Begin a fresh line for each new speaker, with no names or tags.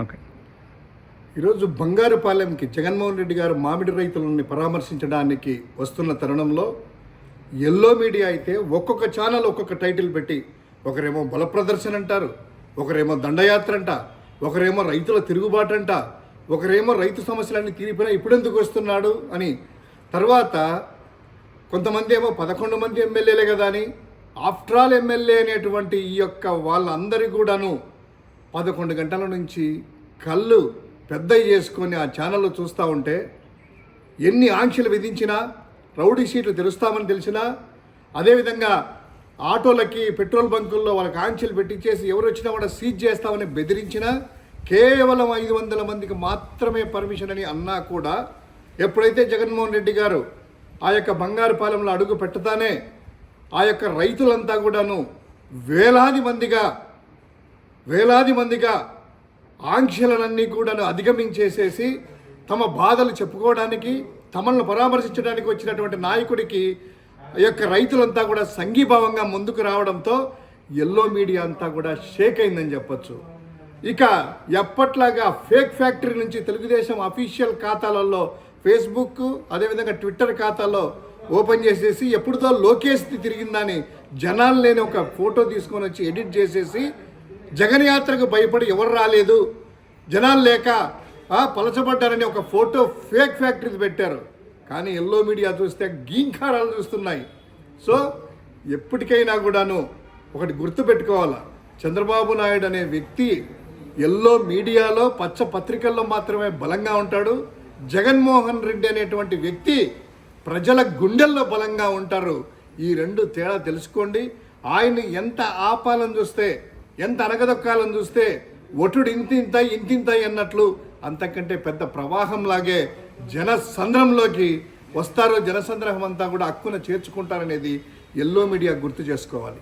Okay.
ఈరోజు బంగారుపాలెంకి జగన్మోహన్ రెడ్డి గారు మామిడి రైతులని పరామర్శించడానికి వస్తున్న తరుణంలో ఎల్లో మీడియా అయితే ఒక్కొక్క ఛానల్ ఒక్కొక్క టైటిల్ పెట్టి ఒకరేమో బల ప్రదర్శన అంటారు, ఒకరేమో దండయాత్ర అంట, ఒకరేమో రైతుల తిరుగుబాటు అంట, ఒకరేమో రైతు సమస్యలన్నీ తీరిపోయినా ఇప్పుడెందుకు వస్తున్నాడు అని, తర్వాత కొంతమంది ఏమో 11 మంది ఎమ్మెల్యేలే కదా అని, ఆఫ్టర్ ఆల్ ఎమ్మెల్యే అనేటువంటి ఈ యొక్క వాళ్ళందరి కూడాను 11 గంటల నుంచి కళ్ళు పెద్దవి చేసుకొని ఆ ఛానల్లో చూస్తూ ఉంటే ఎన్ని ఆంక్షలు విధించినా, రౌడీ షీట్లు తెరుస్తామని తెలిసినా, అదేవిధంగా ఆటోలకి పెట్రోల్ బంకుల్లో వాళ్ళకి ఆంక్షలు పెట్టించేసి ఎవరు వచ్చినా కూడా సీజ్ చేస్తామని బెదిరించినా, కేవలం 500 మందికి మాత్రమే పర్మిషన్ అని అన్నా కూడా ఎప్పుడైతే జగన్మోహన్ రెడ్డి గారు ఆ యొక్క బంగారుపాలెంలో అడుగు పెట్టతానే ఆ యొక్క రైతులంతా కూడాను వేలాది మందిగా ఆంక్షలనన్నీ కూడాను అధిగమించేసేసి తమ బాధలు చెప్పుకోవడానికి, తమను పరామర్శించడానికి వచ్చినటువంటి నాయకుడికి ఈ యొక్క రైతులంతా కూడా సంఘీభావంగా ముందుకు రావడంతో ఎల్లో మీడియా అంతా కూడా షేక్ అయిందని చెప్పొచ్చు. ఇక ఎప్పట్లాగా ఫేక్ ఫ్యాక్టరీ నుంచి తెలుగుదేశం అఫీషియల్ ఖాతాలలో ఫేస్బుక్ అదేవిధంగా ట్విట్టర్ ఖాతాలో ఓపెన్ చేసేసి ఎప్పుడుతో లోకేష్ది తిరిగిందని జనాలు లేని ఒక ఫోటో తీసుకొని వచ్చి ఎడిట్ చేసేసి జగన్ యాత్రకు భయపడి ఎవరు రాలేదు, జనాలు లేక పలచబడ్డారని ఒక ఫోటో ఫేక్ ఫ్యాక్టరీ పెట్టారు. కానీ ఎల్లో మీడియా చూస్తే గీంకారాలు చూస్తున్నాయి. సో ఎప్పటికైనా కూడాను ఒకటి గుర్తుపెట్టుకోవాలా, చంద్రబాబు నాయుడు అనే వ్యక్తి ఎల్లో మీడియాలో పచ్చ పత్రికల్లో మాత్రమే బలంగా ఉంటాడు. జగన్మోహన్ రెడ్డి అనేటువంటి వ్యక్తి ప్రజల గుండెల్లో బలంగా ఉంటారు. ఈ రెండు తేడా తెలుసుకోండి. ఆయన్ని ఎంత ఆపాలని చూస్తే, ఎంత అనగదొక్కాలని చూస్తే ఒటుడు ఇంతింత అన్నట్లు అంతకంటే పెద్ద ప్రవాహంలాగే జనసంద్రంలోకి వస్తారు. జనసంద్రం అంతా కూడా హక్కున చేర్చుకుంటారనేది ఎల్లో మీడియా గుర్తు చేసుకోవాలి.